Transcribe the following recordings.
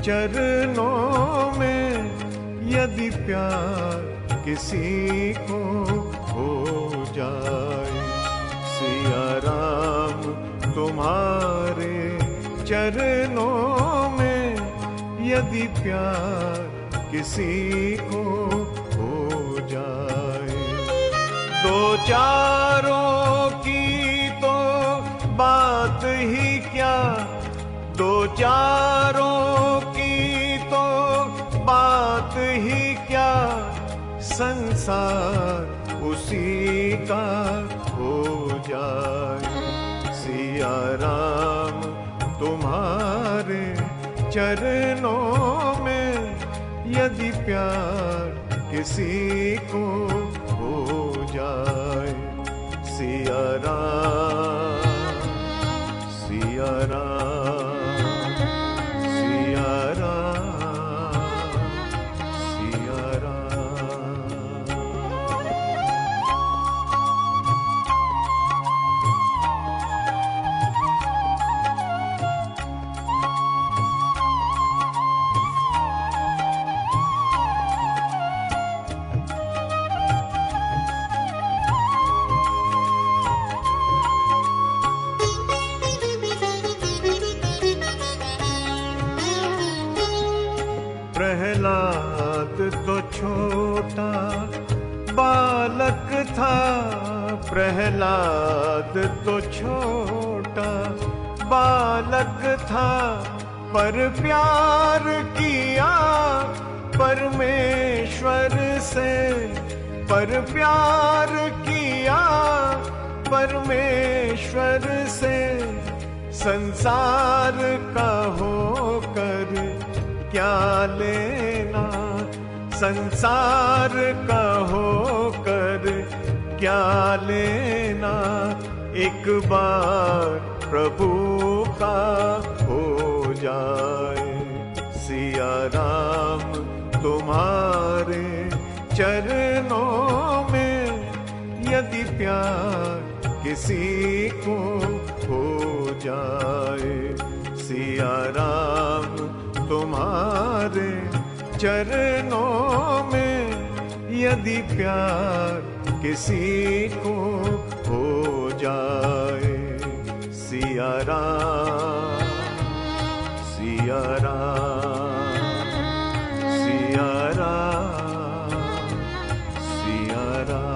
चरणों में यदि प्यार किसी को हो जाए। सिया राम तुम्हारे चरणों में यदि प्यार किसी को हो जाए। दो चारों की तो बात ही क्या, दो चारों की तो बात ही क्या, संसार उसी का हो जाए। सिया राम तुम्हारे चरणों में यदि प्यार किसी को हो जाए। सिया राम, सिया राम, सिया राम, सिया राम। प्रहलाद तो छोटा बालक था, प्रहलाद तो छोटा बालक था, पर प्यार किया परमेश्वर से, पर प्यार किया परमेश्वर से। संसार का होकर क्या लेना, संसार का होकर क्या लेना, एक बार प्रभु का हो जाए। सिया राम तुम्हारे चरणों में यदि प्यार किसी को हो जाए। सिया राम तुम्हारे चरणों में यदि प्यार किसी को हो जाए। सिया राम, सिया राम, सिया राम, सिया राम।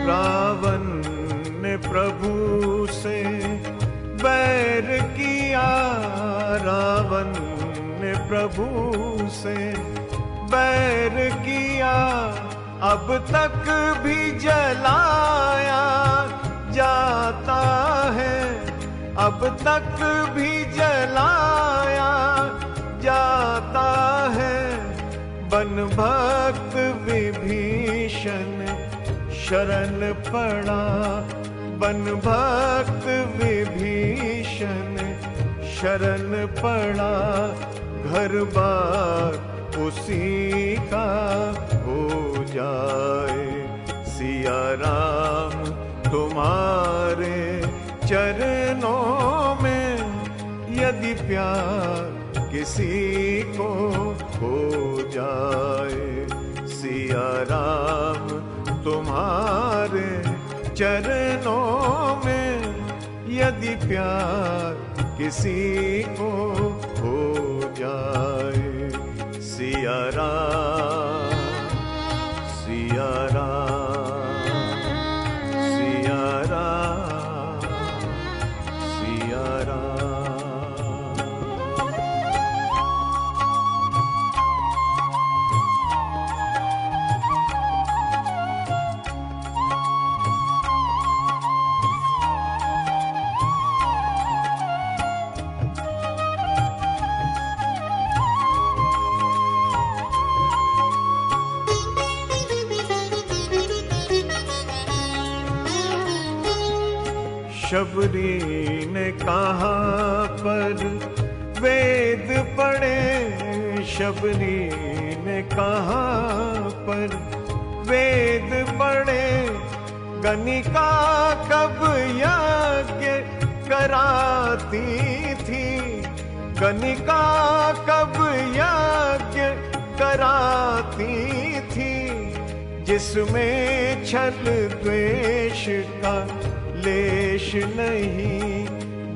रावण ने प्रभु से बैर किया, रावण ने प्रभु से बैर किया, अब तक भी जलाया जाता है, अब तक भी जलाया जाता है। बन भक्त विभीषण शरण पड़ा, बन भक्त विभीषण शरण पड़ा, घर बार उसी का हो जाए। सिया राम तुम्हारे चरणों में यदि प्यार किसी को हो जाए। सिया राम तुम्हारे चरणों में यदि प्यार किसी को हो जाए। सिया राम, सिया राम, सिया राम, सिया राम। शबरी ने कहाँ पर वेद पढ़े, शबरी ने कहाँ पर वेद पढ़े, गणिका कब यज्ञ कराती थी, गणिका कब यज्ञ कराती थी, जिसमें छल द्वेष का लेश नहीं,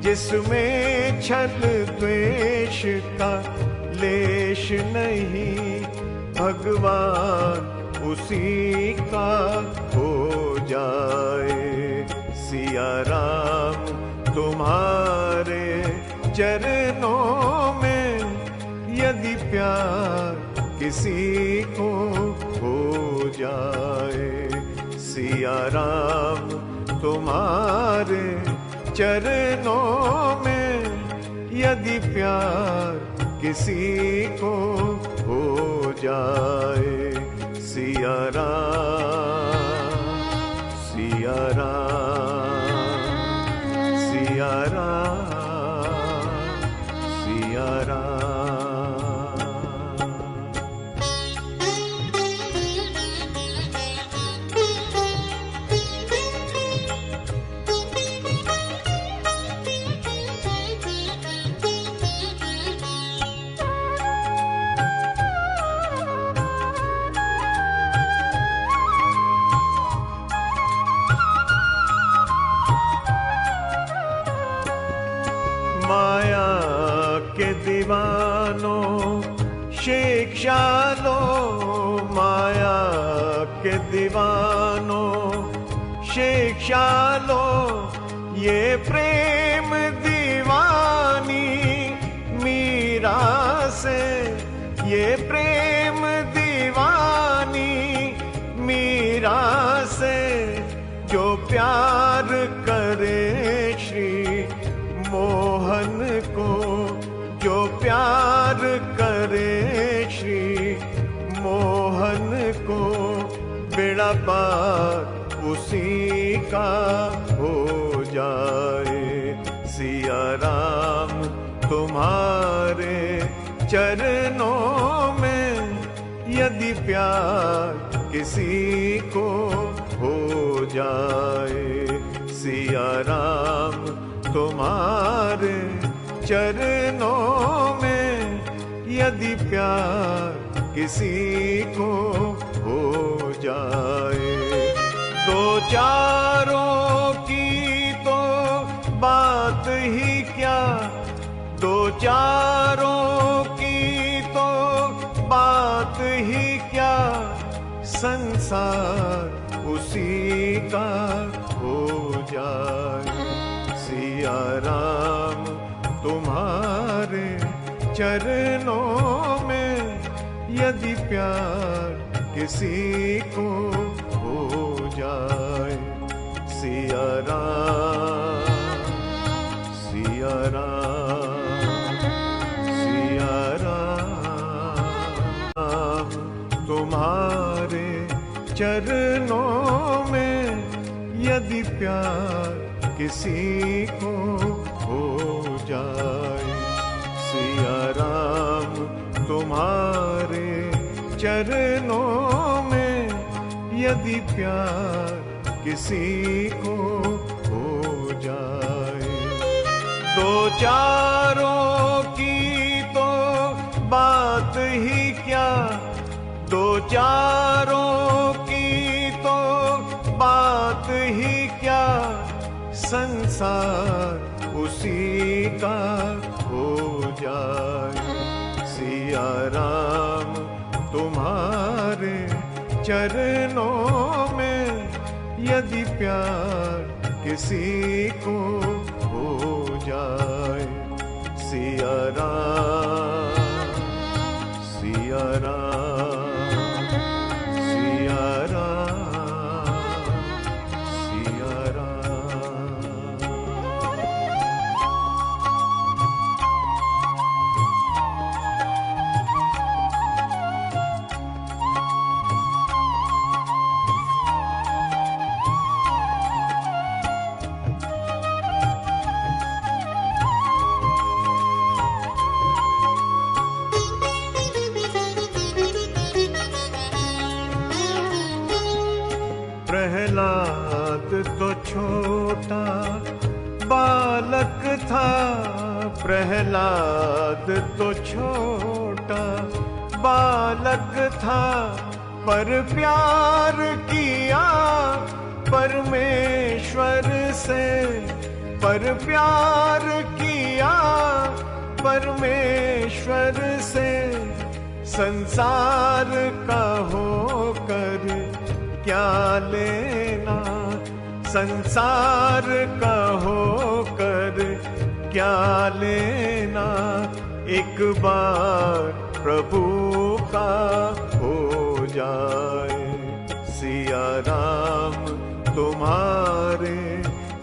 जिसमें छल द्वेष का लेश नहीं, भगवान उसी का हो जाए। सिया राम तुम्हारे चरणों में यदि प्यार किसी को हो जाए, सिया राम तुम्हारे चरणों में यदि प्यार किसी को हो जाए। सिया राम, सिया राम, सिया राम, सिया राम। माया के दीवानों शिक्षा लो, माया के दीवानों शिक्षा लो, ये प्रेम दीवानी मीरा से, ये प्रेम दीवानी मीरा से, जो प्यार करे श्री मोहन को, जो प्यार करे श्री मोहन को, बेड़ा पार उसी का हो जाए। सिया राम तुम्हारे चरणों में यदि प्यार किसी को हो जाए, सिया राम तुम्हारे चरणों में यदि प्यार किसी को हो जाए। दो चारों की तो बात ही क्या, दो चारों की तो बात ही क्या, संसार उसी का हो जाए। सिया राम तुम्हारे चरणों में यदि प्यार किसी को हो जाए। सिया राम, सिया राम, सिया राम तुम्हारे चरणों में यदि प्यार किसी को हो जाए। सिया राम तुम्हारे चरणों में यदि प्यार किसी को हो जाए। दो चारों की तो बात ही क्या, दो चारों की तो बात ही क्या, संसार उसी का हो जाए। सिया राम तुम्हारे चरणों में यदि प्यार किसी को हो जाए। सिया राम, सिया राम, सिया राम, सिया राम। प्रहलाद तो छोटा बालक था, प्रहलाद तो छोटा बालक था, पर प्यार किया परमेश्वर से, पर प्यार किया परमेश्वर से। संसार का होकर क्या लेना, संसार का होकर क्या लेना, एक बार प्रभु का हो जाए। सिया राम तुम्हारे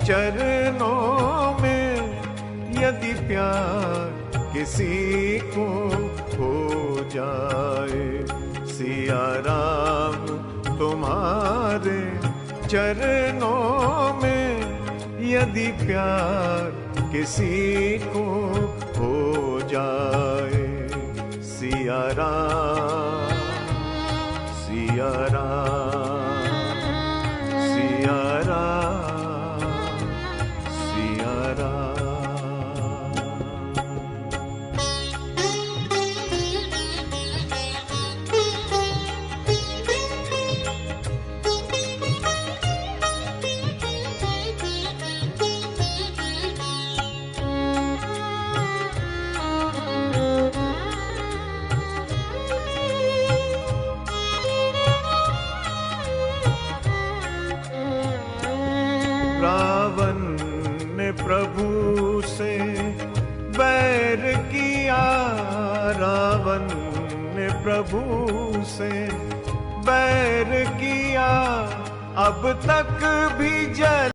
चरणों में यदि प्यार किसी को हो जाए, सिया राम तुम्हारे चरणों में यदि प्यार किसी को हो जाए। सिया राम, सिया राम, सिया राम, सिया राम। रावण ने प्रभु से बैर किया, रावण ने प्रभु से बैर किया, अब तक भी जल